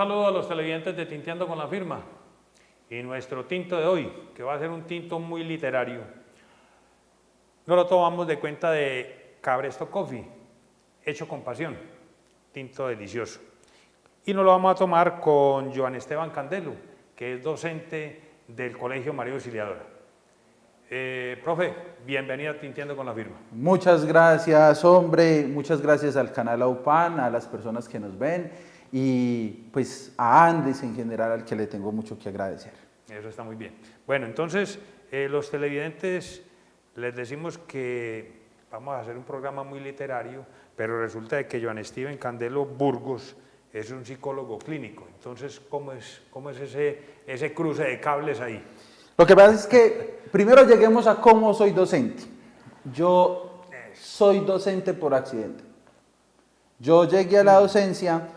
saludo a los televidentes de Tinteando con la Firma y nuestro tinto de hoy, que va a ser un tinto muy literario. Nos lo tomamos de cuenta de Cabresto Coffee, hecho con pasión, tinto delicioso. Y nos lo vamos a tomar con Joan Esteban Candelo, que es docente del Colegio María Auxiliadora. Profe, bienvenido a Tinteando con la Firma. Muchas gracias, hombre, muchas gracias al canal AUPAN, a las personas que nos ven y pues a Andes en general, al que le tengo mucho que agradecer. Eso está muy bien. Bueno, entonces los televidentes les decimos que vamos a hacer un programa muy literario, pero resulta de que Joan Esteban Candelo Burgos es un psicólogo clínico. Entonces, ¿cómo es ese cruce de cables ahí? Lo que pasa es que primero lleguemos a cómo soy docente. Yo soy docente por accidente. Yo llegué a la docencia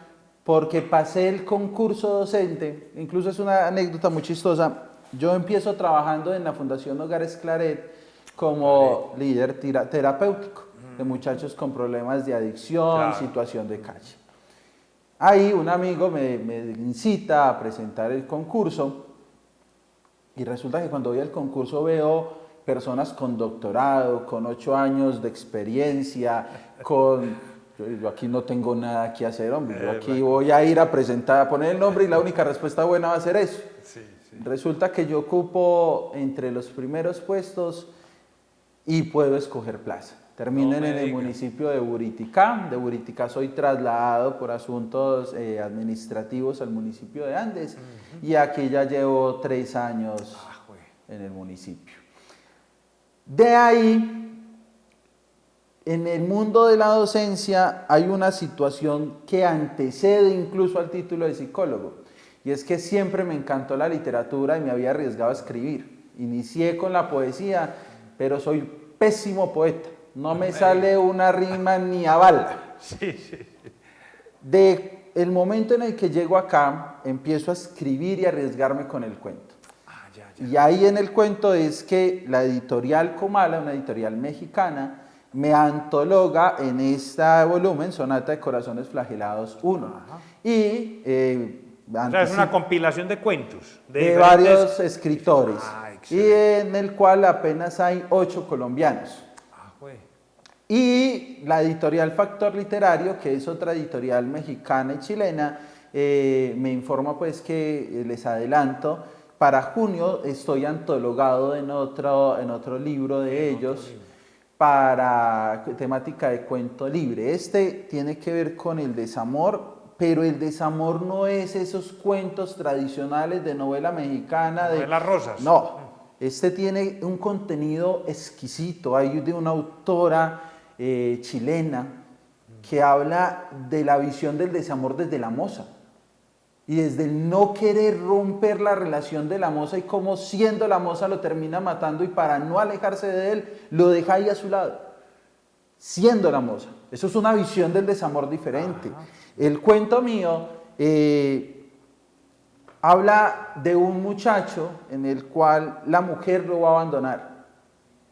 porque pasé el concurso docente, incluso es una anécdota muy chistosa. Yo empiezo trabajando en la Fundación Hogares Claret como líder terapéutico de muchachos con problemas de adicción, situación de calle. Ahí un amigo me incita a presentar el concurso y resulta que cuando voy al concurso veo personas con doctorado, con 8 años de experiencia, yo aquí no tengo nada que hacer, hombre, yo aquí voy a ir a presentar, a poner el nombre y la única respuesta buena va a ser eso. Sí. Resulta que yo ocupo entre los primeros puestos y puedo escoger plaza. Termino en el municipio de Buriticá. De Buriticá soy trasladado por asuntos administrativos al municipio de Andes y aquí ya llevo 3 años en el municipio. De ahí, en el mundo de la docencia hay una situación que antecede incluso al título de psicólogo y es que siempre me encantó la literatura y me había arriesgado a escribir. Inicié con la poesía, pero soy pésimo poeta. No me sale una rima ni a bala. De el momento en el que llego acá, empiezo a escribir y a arriesgarme con el cuento. Y ahí en el cuento es que la editorial Comala, una editorial mexicana, me antologa en este volumen Sonata de Corazones Flagelados 1. Y o sea, es una compilación de cuentos. De varios escritores. Y en el cual apenas hay 8 colombianos. Y la editorial Factor Literario, que es otra editorial mexicana y chilena, me informa pues que les adelanto, para junio estoy antologado en otro libro de ellos para temática de cuento libre. Este tiene que ver con el desamor, pero el desamor no es esos cuentos tradicionales de novela mexicana. De las rosas. No, este tiene un contenido exquisito. Hay de una autora chilena que habla de la visión del desamor desde la moza y desde el no querer romper la relación de la moza y cómo siendo la moza lo termina matando y para no alejarse de él lo deja ahí a su lado siendo la moza. Eso es una visión del desamor diferente. El cuento mío habla de un muchacho en el cual la mujer lo va a abandonar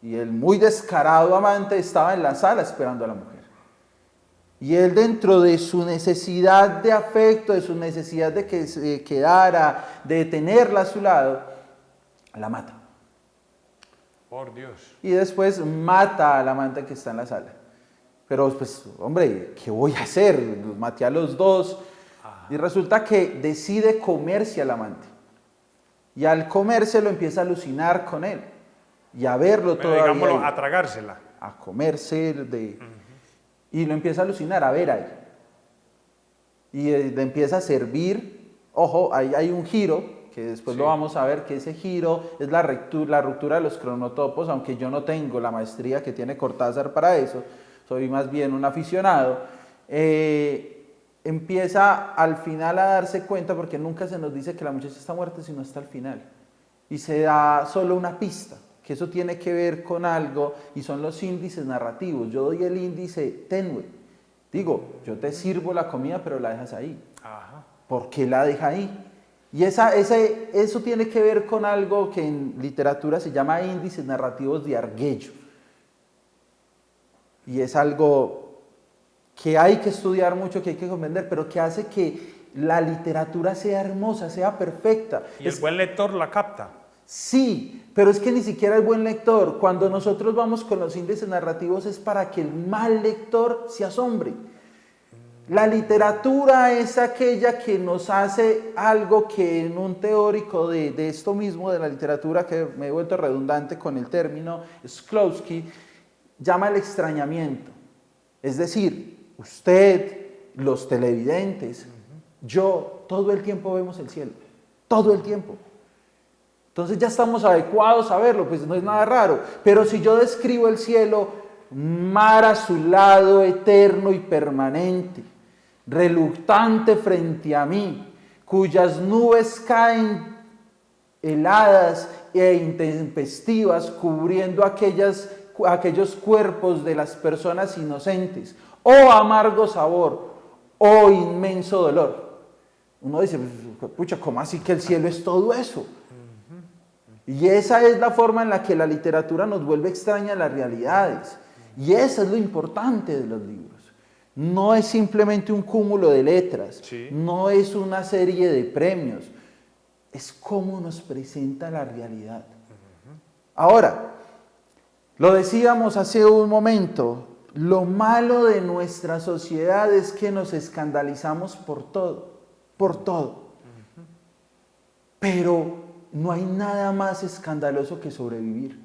y el muy descarado amante estaba en la sala esperando a la mujer. Y él, dentro de su necesidad de afecto, de su necesidad de que se quedara, de tenerla a su lado, la mata. Por Dios. Y después mata al amante que está en la sala. Pero pues, hombre, ¿qué voy a hacer? Los maté a los dos. Y resulta que decide comerse al amante. Y al comérselo empieza a alucinar con él. Y a verlo todavía. Digámoslo, a tragársela. A comerse y lo empieza a alucinar, a ver ahí. Y le empieza a servir. Ojo, ahí hay un giro, que después lo vamos a ver, que ese giro es la ruptura de los cronotopos, aunque yo no tengo la maestría que tiene Cortázar para eso, soy más bien un aficionado. Empieza al final a darse cuenta, porque nunca se nos dice que la muchacha está muerta, sino hasta el final. Y se da solo una pista, que eso tiene que ver con algo, y son los índices narrativos. Yo doy el índice tenue. Digo, yo te sirvo la comida, pero la dejas ahí. ¿Por qué la deja ahí? Y eso tiene que ver con algo que en literatura se llama índices narrativos de Arguello. Y es algo que hay que estudiar mucho, que hay que comprender, pero que hace que la literatura sea hermosa, sea perfecta. Y el buen lector la capta. Sí, pero es que ni siquiera el buen lector, cuando nosotros vamos con los índices narrativos es para que el mal lector se asombre. La literatura es aquella que nos hace algo que en un teórico de esto mismo, de la literatura, que me he vuelto redundante con el término, Shklovsky, llama el extrañamiento. Es decir, usted, los televidentes, yo, todo el tiempo vemos el cielo, todo el tiempo. Entonces ya estamos adecuados a verlo, pues no es nada raro. Pero si yo describo el cielo, mar azulado, eterno y permanente, reluctante frente a mí, cuyas nubes caen heladas e intempestivas, cubriendo aquellos cuerpos de las personas inocentes, oh amargo sabor, oh inmenso dolor. Uno dice, pucha, ¿cómo así que el cielo es todo eso? Y esa es la forma en la que la literatura nos vuelve extraña a las realidades. Y eso es lo importante de los libros. No es simplemente un cúmulo de letras, Sí. no es una serie de premios, es cómo nos presenta la realidad. Ahora, lo decíamos hace un momento, lo malo de nuestra sociedad es que nos escandalizamos por todo, por todo. Pero no hay nada más escandaloso que sobrevivir.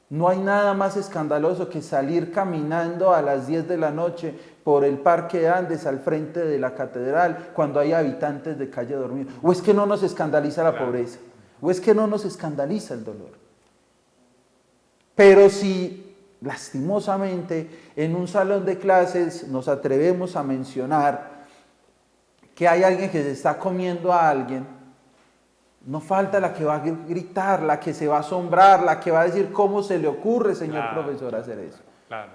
No hay nada más escandaloso que salir caminando a las 10 de la noche por el Parque Andes al frente de la catedral cuando hay habitantes de calle dormidos. ¿O es que no nos escandaliza la pobreza? ¿O es que no nos escandaliza el dolor? Pero si lastimosamente en un salón de clases nos atrevemos a mencionar que hay alguien que se está comiendo a alguien, no falta la que va a gritar, la que se va a asombrar, la que va a decir cómo se le ocurre, señor profesor, hacer eso. Claro.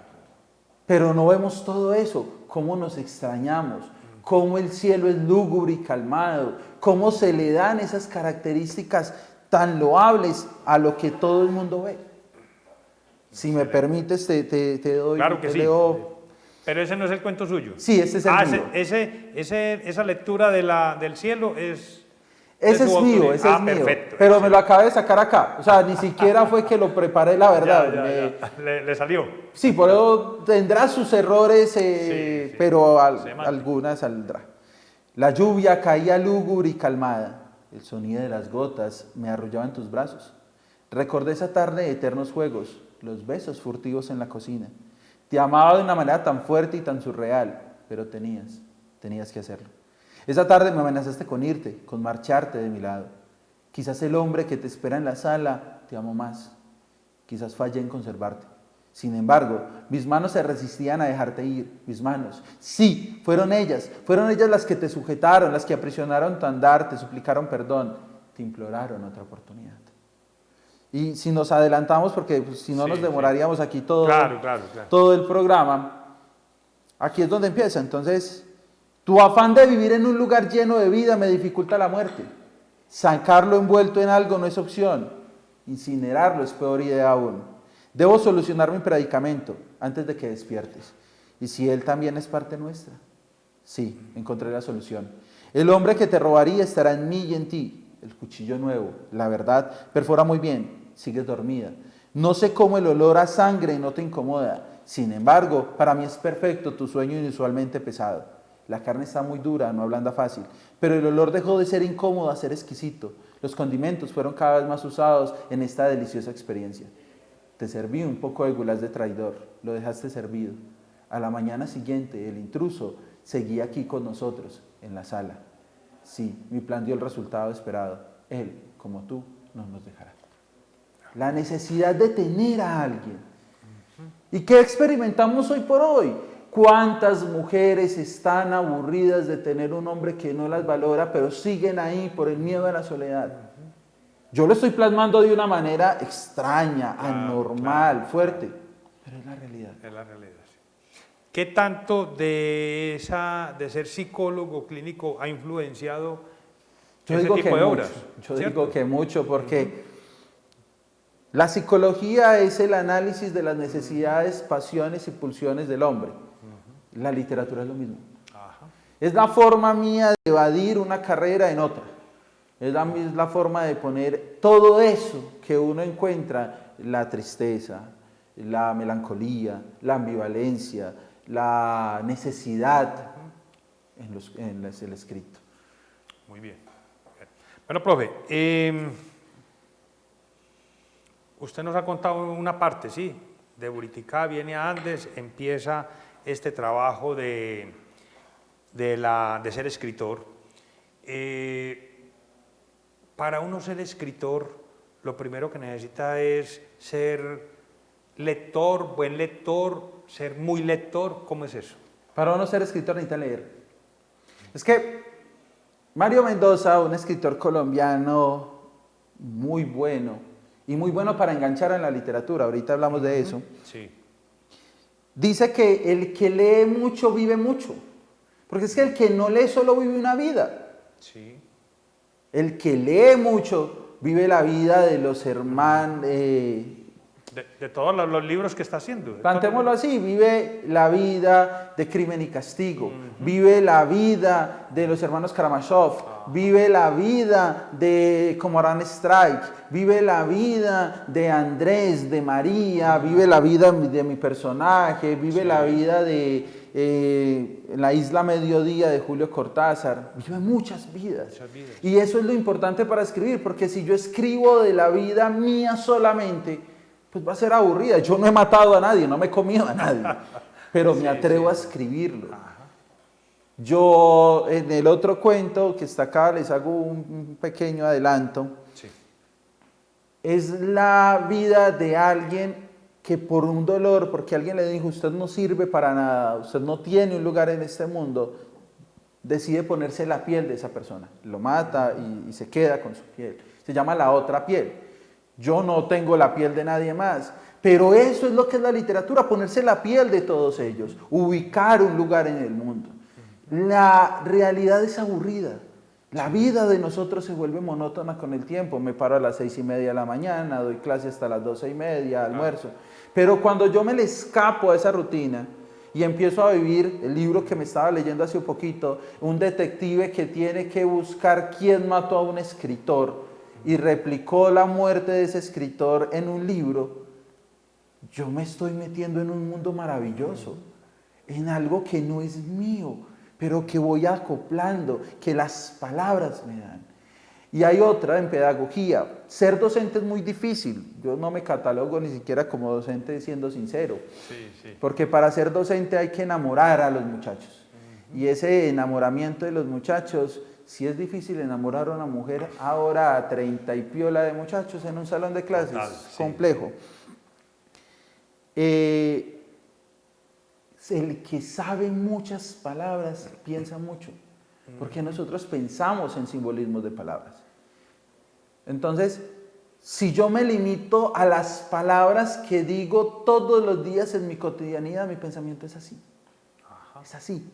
Pero no vemos todo eso, cómo nos extrañamos, cómo el cielo es lúgubre y calmado, cómo se le dan esas características tan loables a lo que todo el mundo ve. Si me permites, te doy, Claro que te sí. leo. Pero ese no es el cuento suyo. Sí, este es el mío. Esa lectura del cielo es... Ese es mío, ese es mío. Perfecto. Pero me lo acabé de sacar acá. O sea, ni siquiera fue que lo preparé, la verdad. Ya. Le salió. Sí, por eso tendrá sus errores, Sí. pero Semántica. alguna saldrá. La lluvia caía lúgubre y calmada. El sonido de las gotas me arrullaba en tus brazos. Recordé esa tarde de eternos juegos, los besos furtivos en la cocina. Te amaba de una manera tan fuerte y tan surreal, pero tenías que hacerlo. Esa tarde me amenazaste con irte, con marcharte de mi lado. Quizás el hombre que te espera en la sala te amó más. Quizás fallé en conservarte. Sin embargo, mis manos se resistían a dejarte ir. Mis manos. Sí, fueron ellas las que te sujetaron, las que aprisionaron tu andar, te suplicaron perdón, te imploraron otra oportunidad. Y si nos adelantamos, porque pues, si no nos demoraríamos aquí todo el programa, aquí es donde empieza. Entonces, tu afán de vivir en un lugar lleno de vida me dificulta la muerte. Sacarlo envuelto en algo no es opción. Incinerarlo es peor idea aún. Debo solucionar mi predicamento antes de que despiertes. ¿Y si él también es parte nuestra? Sí, encontré la solución. El hombre que te robaría estará en mí y en ti. El cuchillo nuevo, la verdad, perfora muy bien. Sigues dormida. No sé cómo el olor a sangre no te incomoda. Sin embargo, para mí es perfecto tu sueño inusualmente pesado. La carne está muy dura, no ablanda fácil, pero el olor dejó de ser incómodo a ser exquisito. Los condimentos fueron cada vez más usados en esta deliciosa experiencia. Te serví un poco de gulas de traidor, lo dejaste servido. A la mañana siguiente, el intruso seguía aquí con nosotros, en la sala. Sí, mi plan dio el resultado esperado. Él, como tú, no nos dejará. La necesidad de tener a alguien. ¿Y qué experimentamos hoy por hoy? ¿Cuántas mujeres están aburridas de tener un hombre que no las valora, pero siguen ahí por el miedo a la soledad? Yo lo estoy plasmando de una manera extraña, anormal, fuerte, pero es la realidad. Es la realidad, sí. ¿Qué tanto de ser psicólogo clínico ha influenciado ese tipo de obras? Yo digo que mucho, porque la psicología es el análisis de las necesidades, pasiones y pulsiones del hombre. La literatura es lo mismo. Es la forma mía de evadir una carrera en otra. Es la forma de poner todo eso que uno encuentra, la tristeza, la melancolía, la ambivalencia, la necesidad en el escrito. Muy bien. Bueno, profe, usted nos ha contado una parte, ¿sí? De Buriticá viene a Andes, empieza este trabajo de ser escritor. Para uno ser escritor, lo primero que necesita es ser lector, buen lector, ser muy lector. ¿Cómo es eso? Para uno ser escritor necesita leer. Es que Mario Mendoza, un escritor colombiano muy bueno, y muy bueno para enganchar en la literatura, ahorita hablamos de eso, sí. Dice que el que lee mucho vive mucho, porque es que el que no lee solo vive una vida. Sí. El que lee mucho vive la vida de los hermanos. De todos los libros que está haciendo. Plantémoslo así, vive la vida de Crimen y Castigo, vive la vida de los hermanos Karamazov, vive la vida de Comorán Strike, vive la vida de Andrés, de María, vive la vida de mi personaje, vive la vida de La Isla Mediodía de Julio Cortázar, vive muchas vidas. Y eso es lo importante para escribir, porque si yo escribo de la vida mía solamente, pues va a ser aburrida. Yo no he matado a nadie, no me he comido a nadie, pero me atrevo a escribirlo. Yo en el otro cuento que está acá les hago un pequeño adelanto. Sí. Es la vida de alguien que por un dolor, porque alguien le dijo, usted no sirve para nada, usted no tiene un lugar en este mundo, decide ponerse la piel de esa persona. Lo mata y se queda con su piel. Se llama La Otra Piel. Yo no tengo la piel de nadie más, pero eso es lo que es la literatura, ponerse la piel de todos ellos, ubicar un lugar en el mundo. La realidad es aburrida, la vida de nosotros se vuelve monótona con el tiempo. Me paro a las 6:30 de la mañana, doy clase hasta las 12:30, almuerzo. Pero cuando yo me le escapo a esa rutina y empiezo a vivir el libro que me estaba leyendo hace un poquito, un detective que tiene que buscar quién mató a un escritor, y replicó la muerte de ese escritor en un libro, yo me estoy metiendo en un mundo maravilloso, en algo que no es mío, pero que voy acoplando, que las palabras me dan. Y hay otra en pedagogía. Ser docente es muy difícil. Yo no me catalogo ni siquiera como docente, siendo sincero. Sí. Porque para ser docente hay que enamorar a los muchachos. Y ese enamoramiento de los muchachos, si es difícil enamorar a una mujer ahora a 30 y piola de muchachos en un salón de clases, total, complejo. El que sabe muchas palabras piensa mucho, porque nosotros pensamos en simbolismos de palabras. Entonces, si yo me limito a las palabras que digo todos los días en mi cotidianidad, mi pensamiento es así. Es así.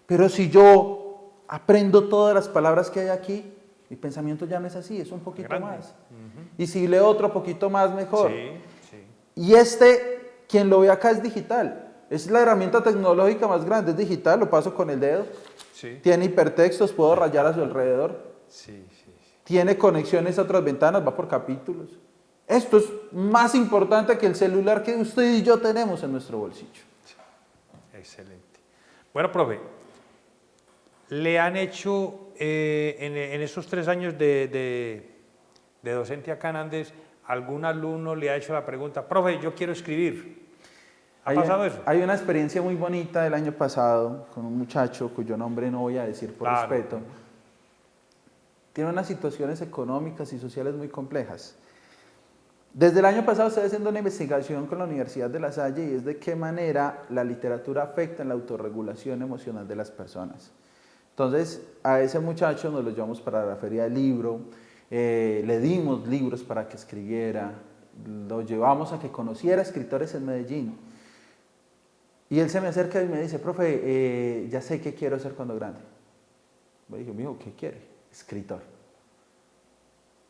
Pero si yo aprendo todas las palabras que hay aquí, mi pensamiento ya no es así, es un poquito más. Y si leo otro poquito más, mejor. Y quien lo ve acá es digital. Es la herramienta tecnológica más grande, es digital, lo paso con el dedo. Tiene hipertextos, puedo rayar a su alrededor. Tiene conexiones a otras ventanas, va por capítulos. Esto es más importante que el celular que usted y yo tenemos en nuestro bolsillo. Excelente. Bueno, profe, ¿le han hecho en esos 3 años de docente acá en Andes, algún alumno le ha hecho la pregunta, profe, yo quiero escribir? ¿Ha pasado eso? Hay una experiencia muy bonita del año pasado con un muchacho cuyo nombre no voy a decir por respeto. Tiene unas situaciones económicas y sociales muy complejas. Desde el año pasado estoy haciendo una investigación con la Universidad de La Salle y es de qué manera la literatura afecta en la autorregulación emocional de las personas. Entonces, a ese muchacho nos lo llevamos para la feria del libro, le dimos libros para que escribiera, lo llevamos a que conociera escritores en Medellín. Y él se me acerca y me dice, profe, ya sé qué quiero ser cuando grande. Le dije, mijo, ¿qué quiere? Escritor.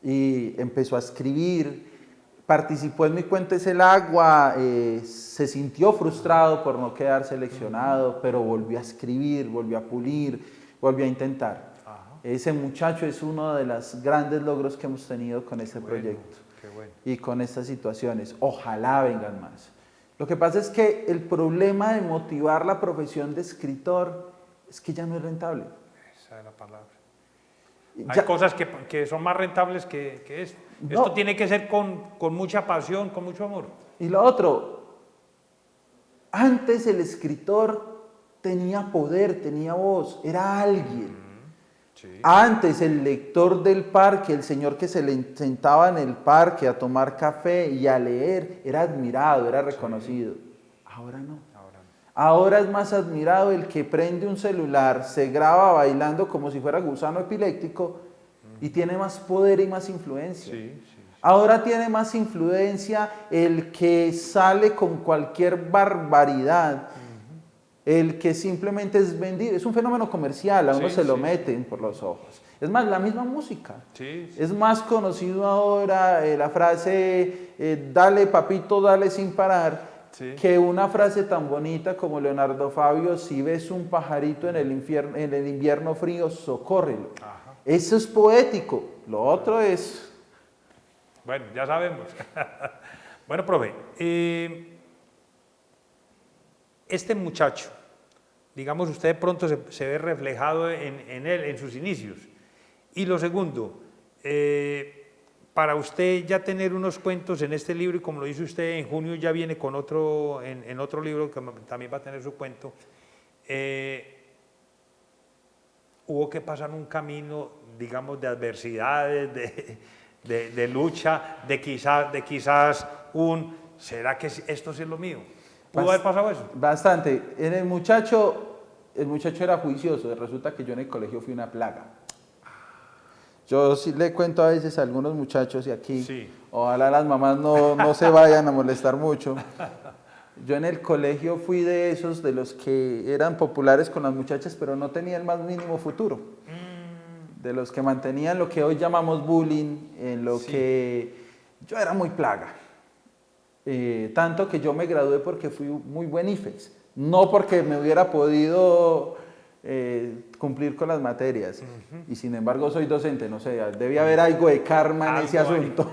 Y empezó a escribir, participó en Mi Cuenta es el Agua, se sintió frustrado por no quedar seleccionado, pero volvió a escribir, volvió a pulir, volvió a intentar. Ajá. Ese muchacho es uno de los grandes logros que hemos tenido con este Bueno, proyecto qué bueno. y con estas situaciones. Ojalá vengan más. Lo que pasa es que el problema de motivar la profesión de escritor es que ya no es rentable. Esa es la palabra. Ya- Hay cosas que son más rentables que esto. No. Esto tiene que ser con mucha pasión, con mucho amor. Y lo otro, antes el escritor tenía poder, tenía voz, era alguien. Sí. Antes el lector del parque, el señor que se le sentaba en el parque a tomar café y a leer, era admirado, era reconocido. Ahora no. Ahora no. Ahora es más admirado el que prende un celular, se graba bailando como si fuera gusano epiléptico y tiene más poder y más influencia. Sí, sí. Ahora tiene más influencia el que sale con cualquier barbaridad, el que simplemente es vendido. Es un fenómeno comercial, a uno Sí, se lo sí, meten por los ojos. Es más, la misma música. Sí, sí. Es más conocido ahora la frase, dale papito, dale sin parar, Sí. que una frase tan bonita como Leonardo Fabio, si ves un pajarito en el invierno frío, socórrelo. Ajá. Eso es poético. Lo otro es... Bueno, ya sabemos. Bueno, profe, este muchacho, digamos, usted de pronto se ve reflejado en él, en sus inicios. Y lo segundo, para usted ya tener unos cuentos en este libro, y como lo dice usted, en junio ya viene con otro, en otro libro que también va a tener su cuento, hubo que pasar un camino, digamos, de adversidades, de lucha, de quizás ¿será que esto sí es lo mío? ¿Pudo haber pasado eso? Bastante. El muchacho era juicioso. Resulta que yo en el colegio fui una plaga. Yo sí le cuento a veces a algunos muchachos y aquí, Sí. ojalá las mamás no se vayan a molestar mucho. Yo en el colegio fui de esos, de los que eran populares con las muchachas, pero no tenían el más mínimo futuro. De los que mantenían lo que hoy llamamos bullying, en lo Sí. que yo era muy plaga. Tanto que yo me gradué porque fui muy buen IFEX, no porque me hubiera podido cumplir con las materias. Y sin embargo soy docente, no sé, debe haber algo de karma en Algo ese hay. asunto.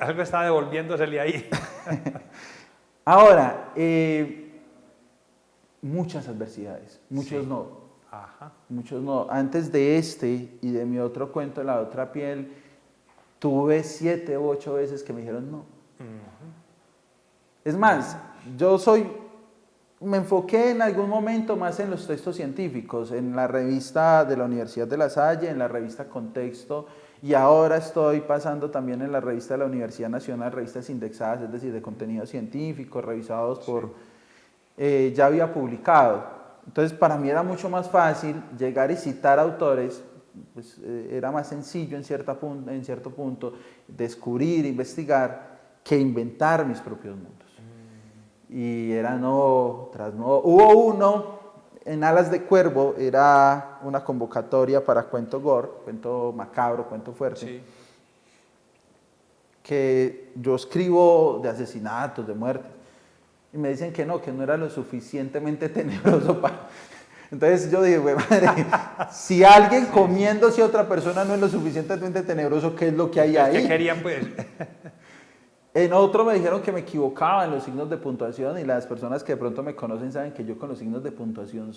Algo está devolviéndosele ahí. Ahora, muchas adversidades, muchos Sí. no. Ajá. Muchos no. Antes de este y de mi otro cuento, La Otra Piel, tuve 7 u 8 veces que me dijeron no. Es más, me enfoqué en algún momento más en los textos científicos, en la revista de la Universidad de La Salle, en la revista Contexto, y ahora estoy pasando también en la revista de la Universidad Nacional, revistas indexadas, es decir, de contenido científico, revisados por... ya había publicado. Entonces, para mí era mucho más fácil llegar y citar autores, pues, era más sencillo en cierto punto, descubrir, investigar, que inventar mis propios mundos. Y era no tras no. Hubo uno en Alas de Cuervo, era una convocatoria para cuento gore, cuento macabro, cuento fuerte, Sí. que yo escribo de asesinatos, de muertes. Y me dicen que no era lo suficientemente tenebroso para... Entonces yo dije, güey, madre, si alguien comiéndose a otra persona no es lo suficientemente tenebroso, ¿qué es lo que hay ahí? ¿Qué querían, pues? En otro me dijeron que me equivocaba en los signos de puntuación y las personas que de pronto me conocen saben que yo con los signos de puntuación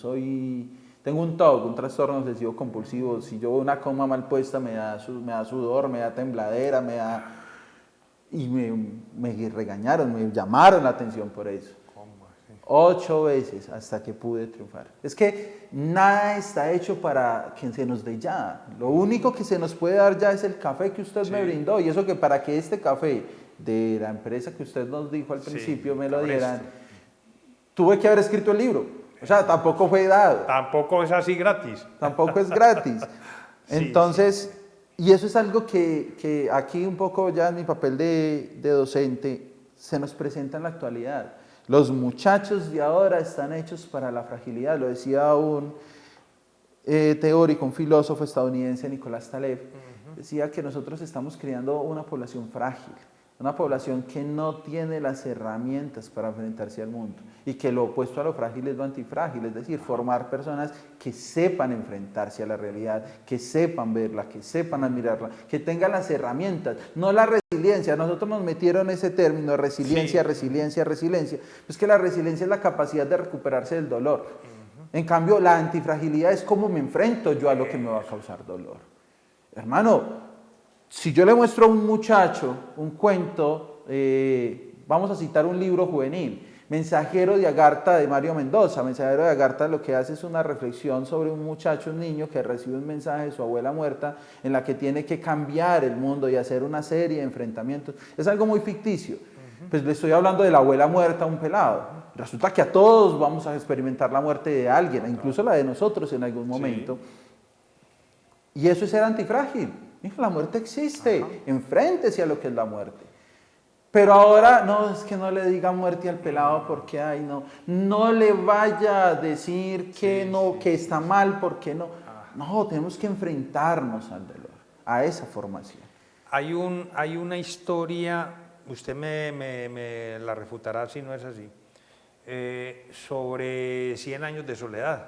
tengo un TOC, un trastorno obsesivo compulsivo. Si yo veo una coma mal puesta me da sudor, me da tembladera, y me regañaron, me llamaron la atención por eso. ¿Cómo así? 8 veces hasta que pude triunfar. Es que nada está hecho para que se nos dé ya. Lo único que se nos puede dar ya es el café que usted me brindó. Y eso que para que este café de la empresa que usted nos dijo al principio me lo Cabresto. dieran, tuve que haber escrito el libro. O sea, tampoco fue dado. Tampoco es así gratis. Tampoco es gratis. Sí, Entonces, y eso es algo que aquí un poco ya en mi papel de docente se nos presenta en la actualidad. Los muchachos de ahora están hechos para la fragilidad, lo decía un teórico, un filósofo estadounidense, Nicolás Taleb. decía que nosotros estamos creando una población frágil, una población que no tiene las herramientas para enfrentarse al mundo y que lo opuesto a lo frágil es lo antifrágil, es decir, formar personas que sepan enfrentarse a la realidad, que sepan verla, que sepan admirarla, que tengan las herramientas, no la resiliencia. Nosotros nos metieron ese término, resiliencia, resiliencia, resiliencia. Es que la resiliencia es la capacidad de recuperarse del dolor. En cambio, la antifragilidad es cómo me enfrento yo a lo que me va a causar dolor. Hermano, si yo le muestro a un muchacho un cuento, vamos a citar un libro juvenil, Mensajero de Agartha de Mario Mendoza. Mensajero de Agartha lo que hace es una reflexión sobre un muchacho, un niño que recibe un mensaje de su abuela muerta en la que tiene que cambiar el mundo y hacer una serie de enfrentamientos. Es algo muy ficticio. Pues le estoy hablando de la abuela muerta a un pelado. Resulta que a todos vamos a experimentar la muerte de alguien, incluso la de nosotros en algún momento. Y eso es ser antifrágil. Hijo, la muerte existe, enfréntese a lo que es la muerte. Pero ahora, no, es que no le diga muerte al pelado porque, ay, no le vaya a decir que que está mal porque no. No, tenemos que enfrentarnos al dolor, a esa formación. Hay una historia, usted me la refutará si no es así, sobre 100 años de soledad.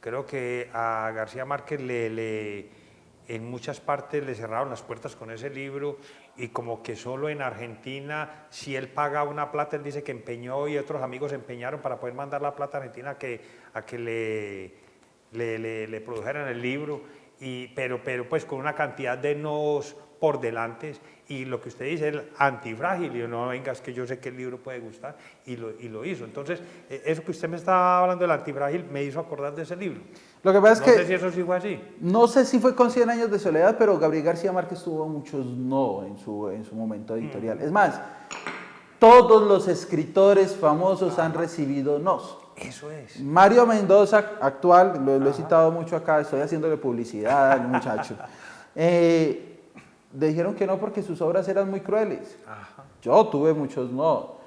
Creo que a García Márquez en muchas partes le cerraron las puertas con ese libro y como que solo en Argentina, si él paga una plata, él dice que empeñó y otros amigos empeñaron para poder mandar la plata a Argentina a que le produjeran el libro, pero pues con una cantidad de nos por delante, y lo que usted dice es antifrágil, y no venga, es que yo sé que el libro puede gustar, y lo hizo. Entonces, eso que usted me estaba hablando del antifrágil me hizo acordar de ese libro. Lo que pasa es no que, sé si eso sí fue así. No sé si fue con 100 años de soledad, pero Gabriel García Márquez tuvo muchos no en su momento editorial. Es más, todos los escritores famosos han recibido nos. Eso es. Mario Mendoza, actual, lo he citado mucho acá, estoy haciéndole publicidad al muchacho. Le dijeron que no porque sus obras eran muy crueles. Yo tuve muchos no.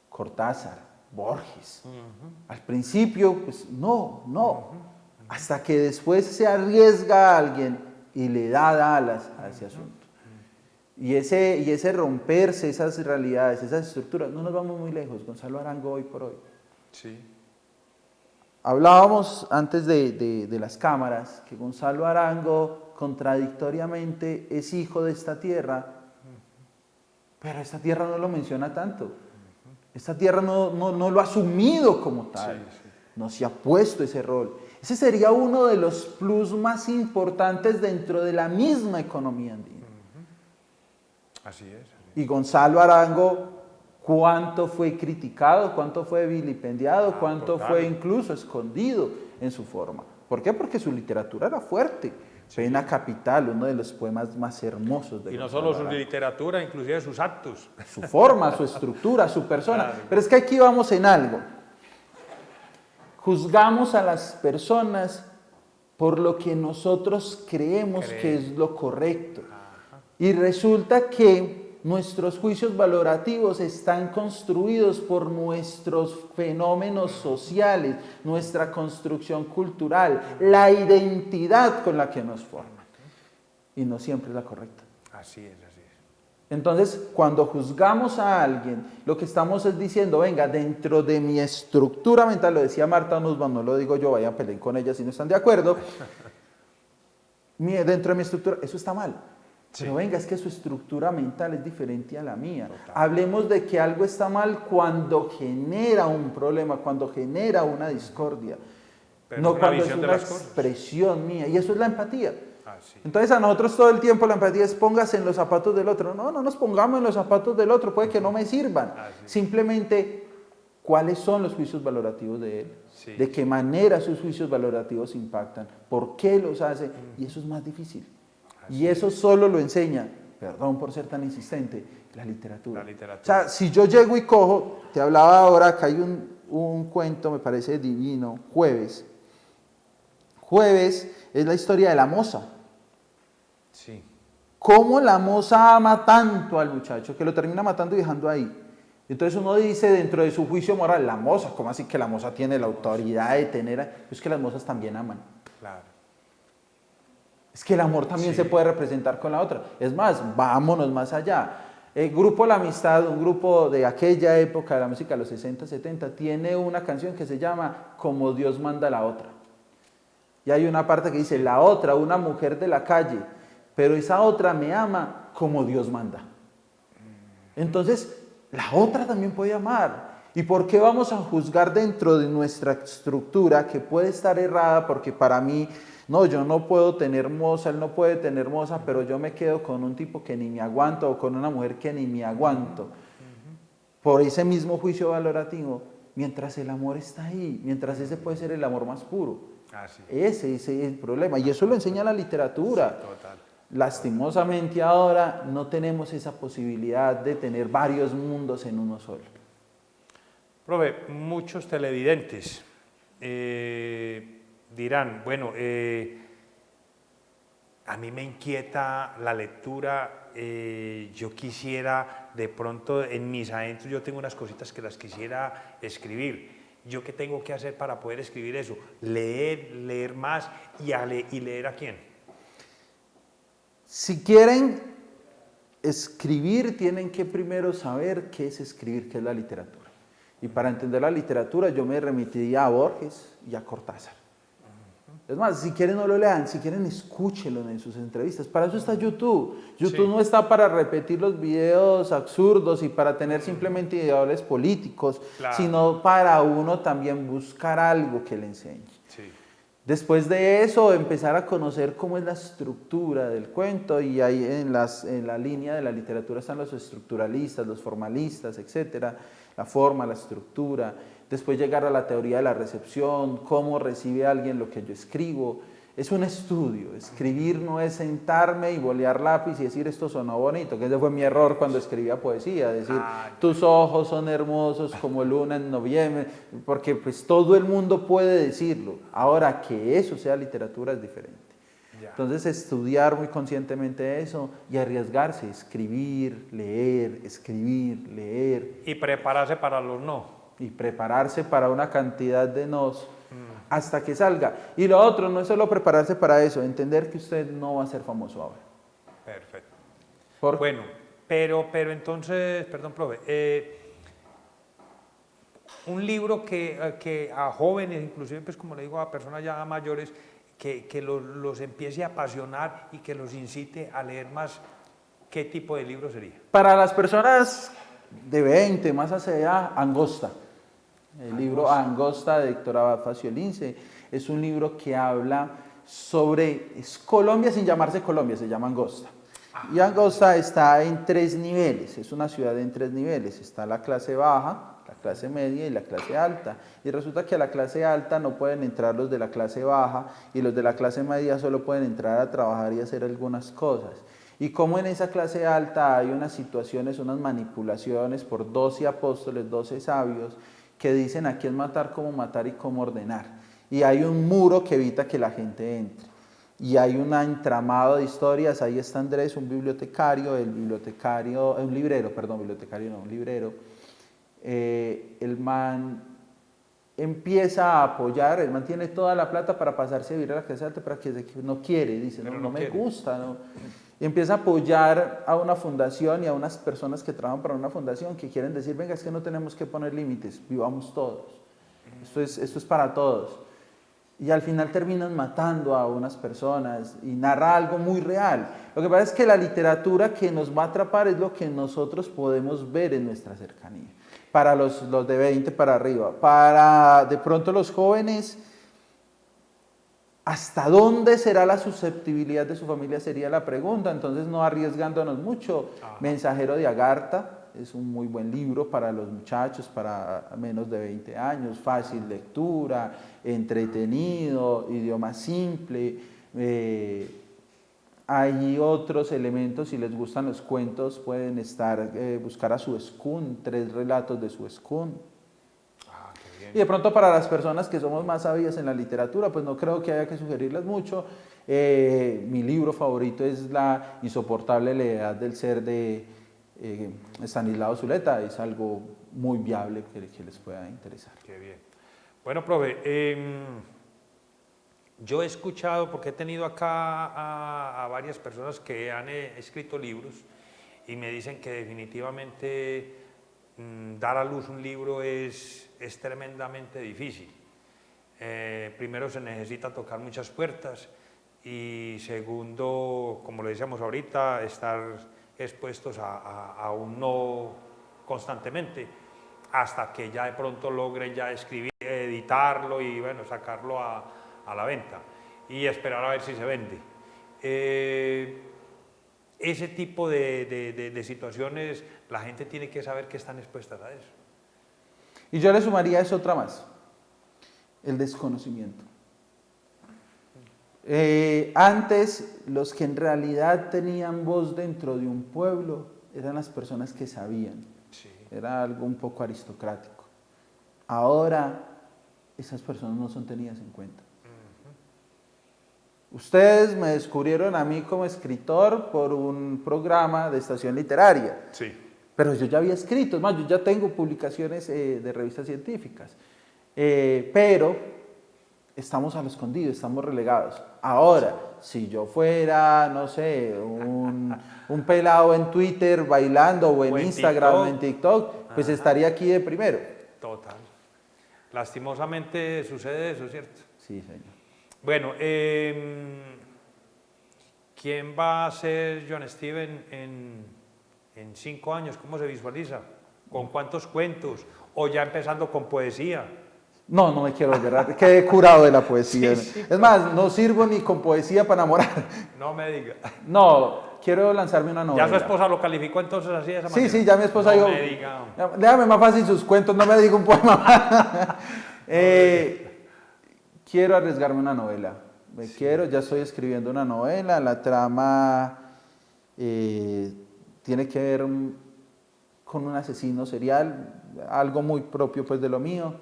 Cortázar, Borges. Al principio, pues no. Hasta que después se arriesga a alguien y le da alas a ese asunto. Y ese romperse esas realidades, esas estructuras, no nos vamos muy lejos. Gonzalo Arango hoy por hoy. Sí. Hablábamos antes de las cámaras que Gonzalo Arango contradictoriamente es hijo de esta tierra, pero esta tierra no lo menciona tanto. Esta tierra no lo ha asumido como tal, no se ha puesto ese rol. Ese sería uno de los plus más importantes dentro de la misma economía andina. Así es. Y Gonzalo Arango, ¿cuánto fue criticado? ¿Cuánto fue vilipendiado? ¿Cuánto fue incluso escondido en su forma? ¿Por qué? Porque su literatura era fuerte. Pena Capital, uno de los poemas más hermosos de Y no Gonzalo solo su Arango. literatura, inclusive sus actos. Su forma, su estructura, su persona. Claro. Pero es que aquí vamos en algo. Juzgamos a las personas por lo que nosotros creemos que es lo correcto. Y resulta que nuestros juicios valorativos están construidos por nuestros fenómenos sociales, nuestra construcción cultural, la identidad con la que nos forman. Y no siempre es la correcta. Así es. Entonces, cuando juzgamos a alguien, lo que estamos es diciendo, venga, dentro de mi estructura mental, lo decía Marta Nussbaum, no lo digo yo, vayan a pelear con ella si no están de acuerdo, dentro de mi estructura, eso está mal. Pero venga, es que su estructura mental es diferente a la mía. Total. Hablemos de que algo está mal cuando genera un problema, cuando genera una discordia. Pero no cuando es una expresión mía. Y eso es la empatía. Entonces a nosotros todo el tiempo la empatía es póngase en los zapatos del otro. No nos pongamos en los zapatos del otro, puede que no me sirvan. Simplemente, ¿cuáles son los juicios valorativos de él? ¿De qué manera sus juicios valorativos impactan? ¿Por qué los hace? Y eso es más difícil. Y eso solo lo enseña, perdón por ser tan insistente, la literatura. O sea, si yo llego y cojo, te hablaba ahora, acá hay un cuento, me parece divino, Jueves. Jueves es la historia de la moza. Sí. Cómo la moza ama tanto al muchacho que lo termina matando y dejando ahí. Entonces uno dice dentro de su juicio moral, la moza, ¿cómo así que la moza tiene la autoridad de tener? Es que las mozas también aman. Claro. Es que el amor también se puede representar con la otra. Es más, vámonos más allá. El grupo La Amistad, un grupo de aquella época de la música, los 60, 70, tiene una canción que se llama Como Dios manda a la otra. Y hay una parte que dice, la otra, una mujer de la calle, pero esa otra me ama como Dios manda. Entonces, la otra también puede amar. ¿Y por qué vamos a juzgar dentro de nuestra estructura que puede estar errada? Porque para mí, no, yo no puedo tener moza, él no puede tener moza, pero yo me quedo con un tipo que ni me aguanto o con una mujer que ni me aguanto. Por ese mismo juicio valorativo, mientras el amor está ahí, mientras ese puede ser el amor más puro. Ese es el problema. Y eso lo enseña la literatura. Sí, total. Lastimosamente ahora no tenemos esa posibilidad de tener varios mundos en uno solo. Profe, muchos televidentes dirán, bueno, a mí me inquieta la lectura, yo quisiera de pronto en mis adentros, yo tengo unas cositas que las quisiera escribir. ¿Yo qué tengo que hacer para poder escribir eso? Leer más y leer a quién. Si quieren escribir, tienen que primero saber qué es escribir, qué es la literatura. Y para entender la literatura yo me remitiría a Borges y a Cortázar. Es más, si quieren no lo lean, si quieren escúchenlo en sus entrevistas. Para eso está YouTube. YouTube no está para repetir los videos absurdos y para tener simplemente ideales políticos, sino para uno también buscar algo que le enseñe. Sí. Después de eso, empezar a conocer cómo es la estructura del cuento, y ahí en la línea de la literatura están los estructuralistas, los formalistas, etcétera, la forma, la estructura. Después llegar a la teoría de la recepción, cómo recibe alguien lo que yo escribo. Es un estudio. Escribir no es sentarme y bolear lápiz y decir esto sonó bonito, que ese fue mi error cuando escribía poesía, decir tus ojos son hermosos como luna en noviembre, porque pues todo el mundo puede decirlo. Ahora que eso sea literatura es diferente. Entonces estudiar muy conscientemente eso y arriesgarse, escribir, leer. Y prepararse para los no. Y prepararse para una cantidad de nos hasta que salga. Y lo otro, no es solo prepararse para eso, entender que usted no va a ser famoso ahora. Perfecto. ¿Por? Bueno, pero entonces, perdón, profe, un libro que a jóvenes, inclusive pues como le digo a personas ya mayores, que los empiece a apasionar y que los incite a leer más, ¿qué tipo de libro sería? Para las personas de 20 más hacia allá, Angosta. El libro Angosta de Héctor Abad Faciolince es un libro que habla sobre Colombia sin llamarse Colombia, se llama Angosta. Y Angosta está en 3 niveles, es una ciudad en 3 niveles. Está la clase baja, la clase media y la clase alta. Y resulta que a la clase alta no pueden entrar los de la clase baja y los de la clase media solo pueden entrar a trabajar y hacer algunas cosas. Y como en esa clase alta hay unas situaciones, unas manipulaciones por 12 apóstoles, 12 sabios, que dicen a quién matar, cómo matar y cómo ordenar. Y hay un muro que evita que la gente entre. Y hay un entramado de historias. Ahí está Andrés, un bibliotecario, un librero. El man empieza a apoyar, el man tiene toda la plata para pasarse a vivir a la clase alta, pero que no quiere, dice, no me gusta, ¿no? Y empieza a apoyar a una fundación y a unas personas que trabajan para una fundación que quieren decir, venga, es que no tenemos que poner límites, vivamos todos. Esto es para todos. Y al final terminan matando a unas personas y narra algo muy real. Lo que pasa es que la literatura que nos va a atrapar es lo que nosotros podemos ver en nuestra cercanía. Para los de 20 para arriba. Para de pronto los jóvenes, ¿hasta dónde será la susceptibilidad de su familia? Sería la pregunta. Entonces, no arriesgándonos mucho. Mensajero de Agartha es un muy buen libro para los muchachos, para menos de 20 años. Fácil lectura, entretenido, idioma simple. Hay otros elementos, si les gustan los cuentos, pueden buscar a Sueskun, 3 relatos de Sueskun. Y de pronto para las personas que somos más sabias en la literatura, pues no creo que haya que sugerirles mucho. Mi libro favorito es La insoportable levedad del ser de Estanislao Zuleta. Es algo muy viable que les pueda interesar. Qué bien. Bueno, profe, Yo he escuchado, porque he tenido acá a varias personas que han escrito libros y me dicen que definitivamente dar a luz un libro es tremendamente difícil. Primero se necesita tocar muchas puertas y segundo, como le decíamos ahorita, estar expuestos a un no constantemente hasta que ya de pronto logren ya escribir, editarlo y bueno, sacarlo a la venta y esperar a ver si se vende. Ese tipo de situaciones la gente tiene que saber que están expuestas a eso. Y yo le sumaría eso otra más, el desconocimiento. Antes, los que en realidad tenían voz dentro de un pueblo eran las personas que sabían. Sí. Era algo un poco aristocrático. Ahora, esas personas no son tenidas en cuenta. Ustedes me descubrieron a mí como escritor por un programa de estación literaria. Sí. Pero yo ya había escrito, es más, yo ya tengo publicaciones de revistas científicas. Pero estamos a lo escondido, estamos relegados. Ahora, si yo fuera, no sé, un pelado en Twitter bailando o en Instagram o en TikTok, pues estaría aquí de primero. Total. Lastimosamente sucede eso, ¿cierto? Sí, señor. Bueno, ¿quién va a ser John Steven en 5 años? ¿Cómo se visualiza? ¿Con cuántos cuentos? ¿O ya empezando con poesía? No, no me quiero volver, quedé curado de la poesía. Sí, es más, no sirvo ni con poesía para enamorar. No me diga. No, quiero lanzarme una novela. ¿Ya su esposa lo calificó entonces así de esa manera? Sí, ya mi esposa no me diga. Déjame más fácil sus cuentos, no me diga un poema. Quiero arriesgarme una novela. Ya estoy escribiendo una novela, la trama tiene que ver con un asesino serial, algo muy propio pues de lo mío.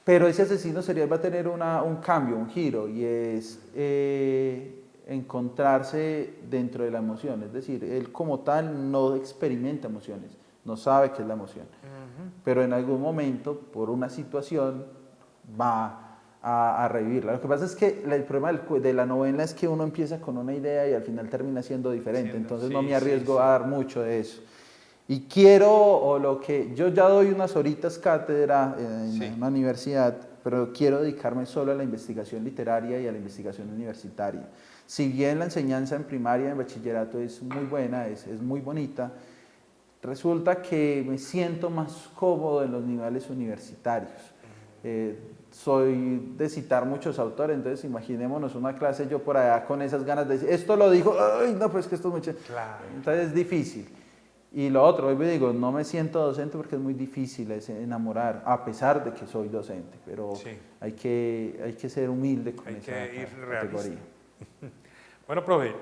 Pero ese asesino serial va a tener un cambio, un giro, y es encontrarse dentro de la emoción. Es decir, él como tal no experimenta emociones, no sabe qué es la emoción. Pero en algún momento, por una situación, va a revivirla. Lo que pasa es que el problema de la novela es que uno empieza con una idea y al final termina siendo diferente. Entonces no me arriesgo a dar mucho de eso. Y yo ya doy unas horitas cátedra en una universidad, pero quiero dedicarme solo a la investigación literaria y a la investigación universitaria. Si bien la enseñanza en primaria y en bachillerato es muy buena, es muy bonita, resulta que me siento más cómodo en los niveles universitarios. Soy de citar muchos autores, entonces imaginémonos una clase yo por allá con esas ganas de decir, esto lo dijo, ay no, pues que esto es mucho. Claro. Entonces es difícil. Y lo otro, hoy me digo, no me siento docente porque es muy difícil enamorar, a pesar de que soy docente, pero hay que ser humilde con esa categoría. Bueno, profe,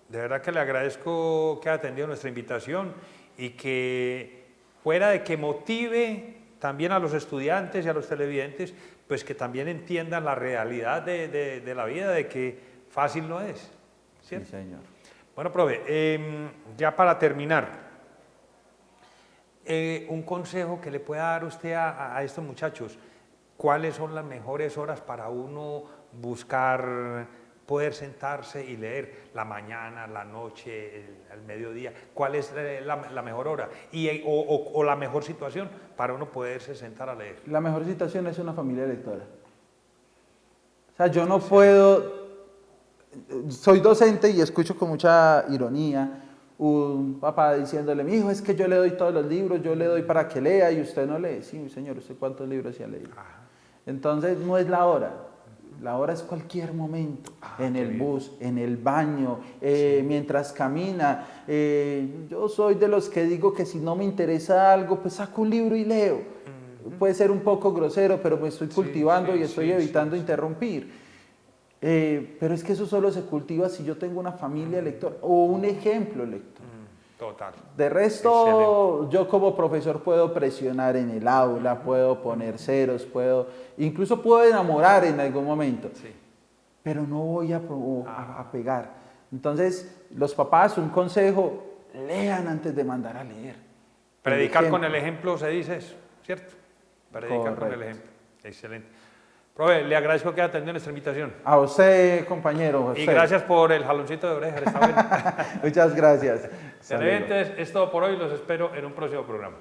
de verdad que le agradezco que haya atendido nuestra invitación y que fuera de que motive también a los estudiantes y a los televidentes, pues que también entiendan la realidad de la vida, de que fácil no es, ¿cierto? Sí, señor. Bueno, profe, ya para terminar, un consejo que le pueda dar usted a estos muchachos, ¿cuáles son las mejores horas para uno buscar, poder sentarse y leer? ¿La mañana, la noche, el mediodía? ¿Cuál es la mejor hora? O la mejor situación para uno poderse sentar a leer. La mejor situación es una familia lectora. O sea, yo no puedo... Soy docente y escucho con mucha ironía un papá diciéndole, mi hijo, es que yo le doy todos los libros, yo le doy para que lea y usted no lee. Sí, señor, ¿usted cuántos libros se ha leído? Entonces no es la hora. La hora es cualquier momento, en el bus, en el baño, mientras camina. Yo soy de los que digo que si no me interesa algo, pues saco un libro y leo. Puede ser un poco grosero, pero me estoy cultivando y estoy evitando interrumpir. Pero es que eso solo se cultiva si yo tengo una familia lectora o un ejemplo lector. Total. De resto, yo como profesor puedo presionar en el aula, puedo poner ceros, incluso puedo enamorar en algún momento, pero no voy a pegar. Entonces, los papás, un consejo, lean antes de mandar a leer. Predicar con el ejemplo se dice eso, ¿cierto? Predicar con el ejemplo. Excelente. Profe, le agradezco que haya atendido nuestra invitación. A usted, compañero. Y gracias por el jaloncito de oreja. Está bueno. Muchas gracias. Televidentes, es todo por hoy. Los espero en un próximo programa.